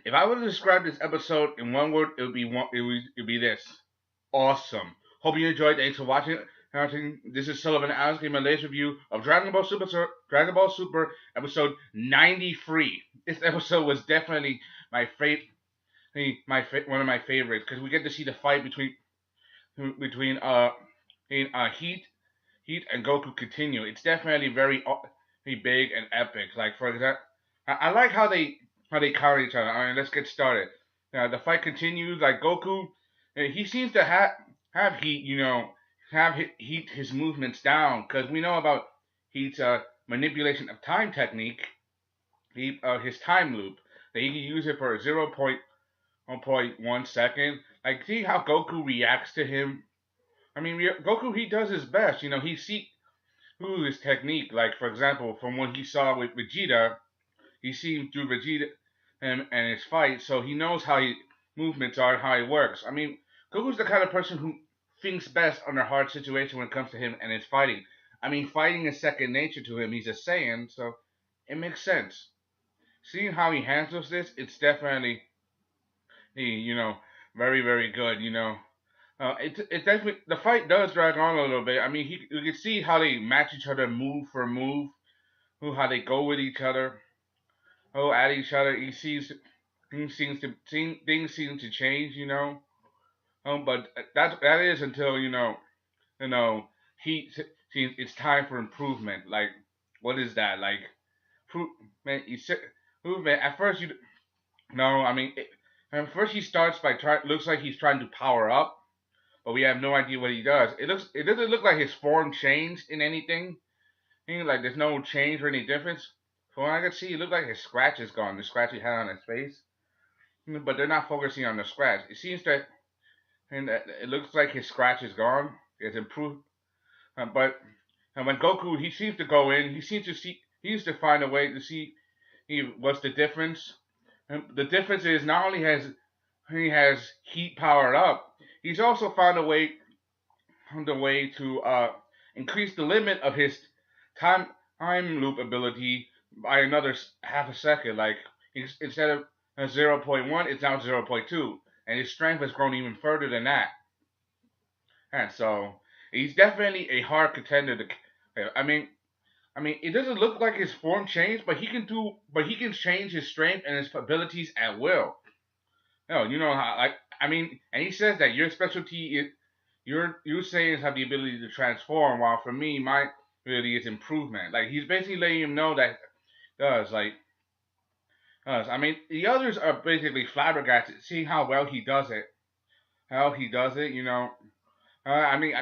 If I were to describe this episode in one word, it would be this: awesome. Hope you enjoyed. Thanks for watching. This is Sullivan asking my latest review of Dragon Ball Super episode 93. This episode was definitely my favorite, one of my favorites because we get to see the fight between Heat and Goku continue. It's definitely very big and epic. Like for example, I like how they counter each other. All right, let's get started. The fight continues. Like Goku, he seems to have Heat, have Heat his movements down because we know about Heat's manipulation of time technique, his time loop. That he can use it for 0.1 second. Like see how Goku reacts to him. I mean, Goku he does his best. He see through his technique. Like for example, from what he saw with Vegeta, he seen through Vegeta and his fight, so he knows how he movements are and how he works. I mean, Goku's the kind of person who thinks best under hard situation when it comes to him and his fighting. I mean, fighting is second nature to him. He's a Saiyan, so it makes sense. Seeing how he handles this, it's definitely, you know, very very good. It definitely the fight does drag on a little bit. I mean, you can see how they match each other move for move, how they go with each other, at each other. Things seem to change, but that is until you know he seems it's time for improvement. Like, what is that? Like, man, you said movement. At first, you no, I mean, at first he starts by looks like he's trying to power up, but we have no idea what he does. It doesn't look like his form changed in anything. Like there's no change or any difference. From what I can see, it looked like his scratch is gone. The scratch he had on his face, but they're not focusing on the scratch. It seems that, and it looks like his scratch is gone. It's improved, but when Goku he seems to go in, he used to find a way to see what's the difference. And the difference is not only has he has heat powered up, he's also found a way to increase the limit of his time time loop ability by another half a second. Like instead of 0.1, it's now 0.2, and his strength has grown even further than that. And so he's definitely a hard contender. I mean, it doesn't look like his form changed, but he can change his strength and his abilities at will. No, you know how, like, I mean, and he says that your specialty is your sayings have the ability to transform, while for me, my ability is improvement. Like he's basically letting him know that does like does. I mean, the others are basically flabbergasted seeing how well he does it. How he does it, I mean,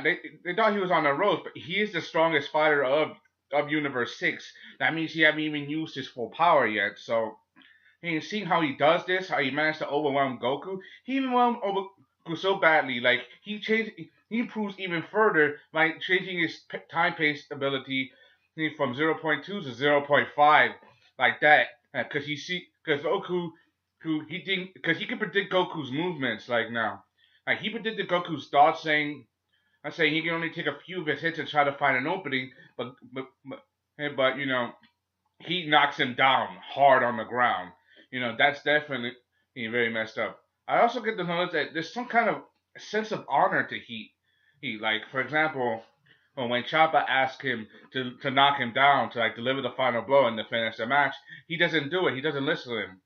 they thought he was on the ropes, but he is the strongest fighter of Universe 6. That means he haven't even used his full power yet. So, and seeing how he does this, how he managed to overwhelm Goku, he overwhelmed Goku so badly. Like he improves even further by changing his time pace ability from 0.2 to 0.5, like that. Because Goku, because he can predict Goku's movements. Like now, like he predicted Goku's thoughts, saying, "I say he can only take a few of his hits and try to find an opening, but he knocks him down hard on the ground. That's definitely very messed up. I also get the knowledge that there's some kind of sense of honor to Heat. Like, for example, when Choppa asks him to knock him down, to like deliver the final blow and to finish the match, he doesn't do it. He doesn't listen to him.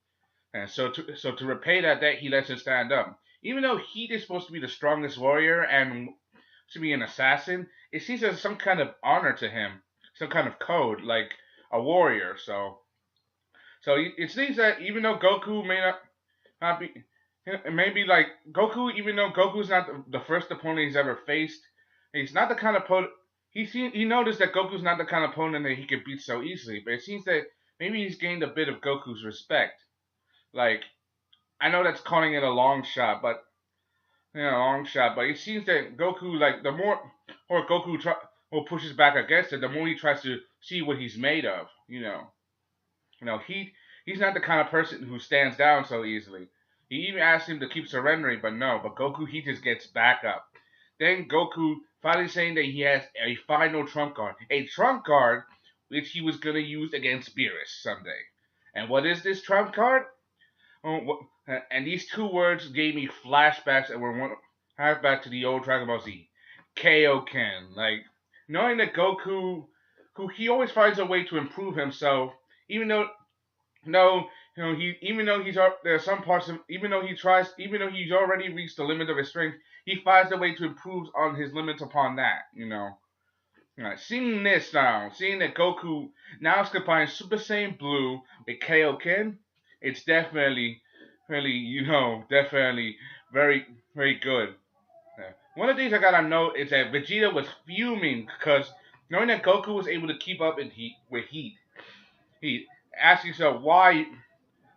And so to repay that debt, he lets him stand up. Even though Heat is supposed to be the strongest warrior and to be an assassin, it seems there's some kind of honor to him, some kind of code, like a warrior. So it seems that even though Goku may not be, maybe like Goku, even though Goku's not the first opponent he's ever faced, he's not the kind of opponent. He noticed that Goku's not the kind of opponent that he could beat so easily. But it seems that maybe he's gained a bit of Goku's respect. Like, I know that's calling it a long shot, but it seems that Goku, like the more or Goku pushes back against it, the more he tries to see what he's made of. He's not the kind of person who stands down so easily. He even asked him to keep surrendering, but no. But Goku, he just gets back up. Then Goku finally saying that he has a final trump card, which he was gonna use against Beerus someday. And what is this trump card? And these two words gave me flashbacks and were one half back to the old Dragon Ball Z, Kaioken. Like knowing that Goku, who he always finds a way to improve himself, even though no, he even though there are some parts of even though he tries even though he's already reached the limit of his strength, he finds a way to improve on his limits upon that. Seeing this now, seeing that Goku now is combining Super Saiyan Blue with Kaioken, it's definitely, really, definitely very, very good. One of the things I gotta note is that Vegeta was fuming because knowing that Goku was able to keep up in heat with heat, he asked himself why.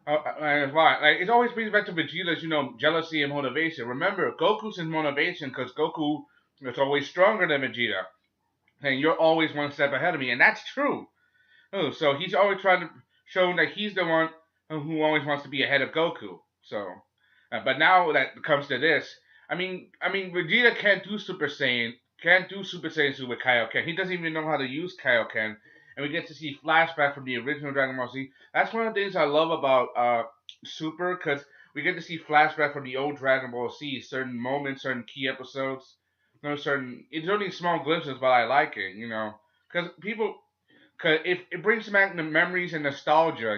Why? Like it always brings back to Vegeta's, jealousy and motivation. Remember, Goku's his motivation because Goku is always stronger than Vegeta, and you're always one step ahead of me, and that's true. Oh, so he's always trying to show that he's the one who always wants to be ahead of Goku. So, but now that comes to this, Vegeta can't do Super Saiyan 2 with Kaioken. He doesn't even know how to use Kaioken, and we get to see flashback from the original Dragon Ball Z. That's one of the things I love about Super, because we get to see flashback from the old Dragon Ball Z, certain moments, certain key episodes, it's only small glimpses, but I like it, because cause it brings back the memories and nostalgia,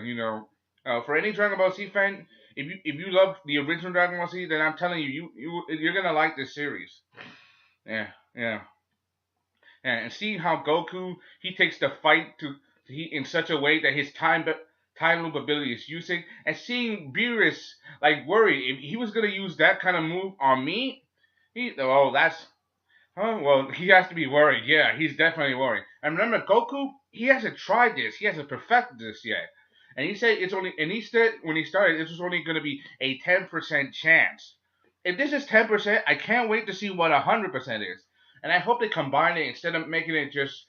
for any Dragon Ball Z fan, if you love the original Dragon Ball Z, then I'm telling you're gonna like this series. Yeah, yeah, and seeing how Goku he takes the fight to he in such a way that his time loop ability is using, and seeing Beerus like worry if he was gonna use that kind of move on me, that's well, he has to be worried. Yeah, he's definitely worried. And remember, Goku, he hasn't tried this. He hasn't perfected this yet. And he said he said when he started, this was only going to be a 10% chance. If this is 10%, I can't wait to see what 100% is. And I hope they combine it instead of making it just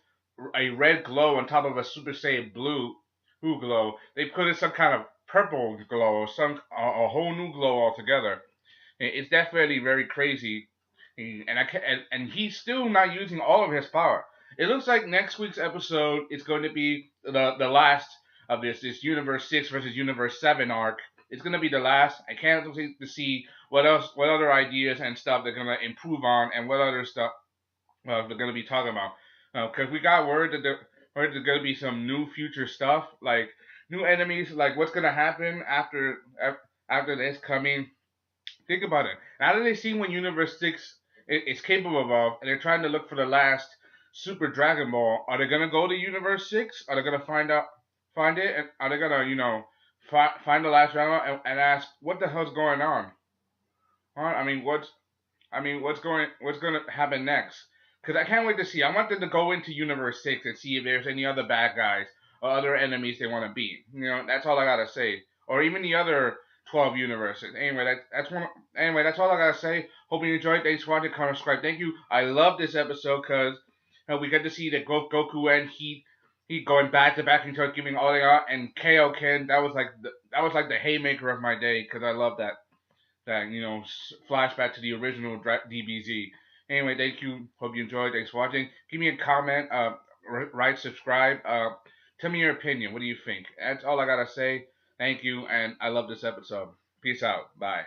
a red glow on top of a Super Saiyan blue glow. They put in some kind of purple glow or a whole new glow altogether. It's definitely very crazy, and he's still not using all of his power. It looks like next week's episode is going to be the last of this Universe 6 versus Universe 7 arc. It's going to be the last. I can't wait to see what other ideas and stuff they're going to improve on, and what other stuff they're going to be talking about. Because we got word that there's going to be some new future stuff, like new enemies, like what's going to happen after this coming. Think about it. Now that they've seen what Universe 6 is capable of, and they're trying to look for the last Super Dragon Ball, are they gonna go to Universe 6? Are they gonna find it, and are they gonna, find the last Dragon Ball and ask what the hell's going on? Huh? What's gonna happen next? Because I can't wait to see. I want them to go into Universe 6 and see if there's any other bad guys or other enemies they want to beat. That's all I gotta say. Or even the other 12 universes. Anyway, that's all I gotta say. Hope you enjoyed. Thanks for watching. Comment, subscribe. Thank you. I love this episode because we get to see that Goku and he going back to back and giving all they got, and Kaioken, that was like the haymaker of my day because I love that flashback to the original DBZ. Anyway, thank you. Hope you enjoyed. Thanks for watching. Give me a comment. Subscribe. Tell me your opinion. What do you think? That's all I gotta say. Thank you, and I love this episode. Peace out. Bye.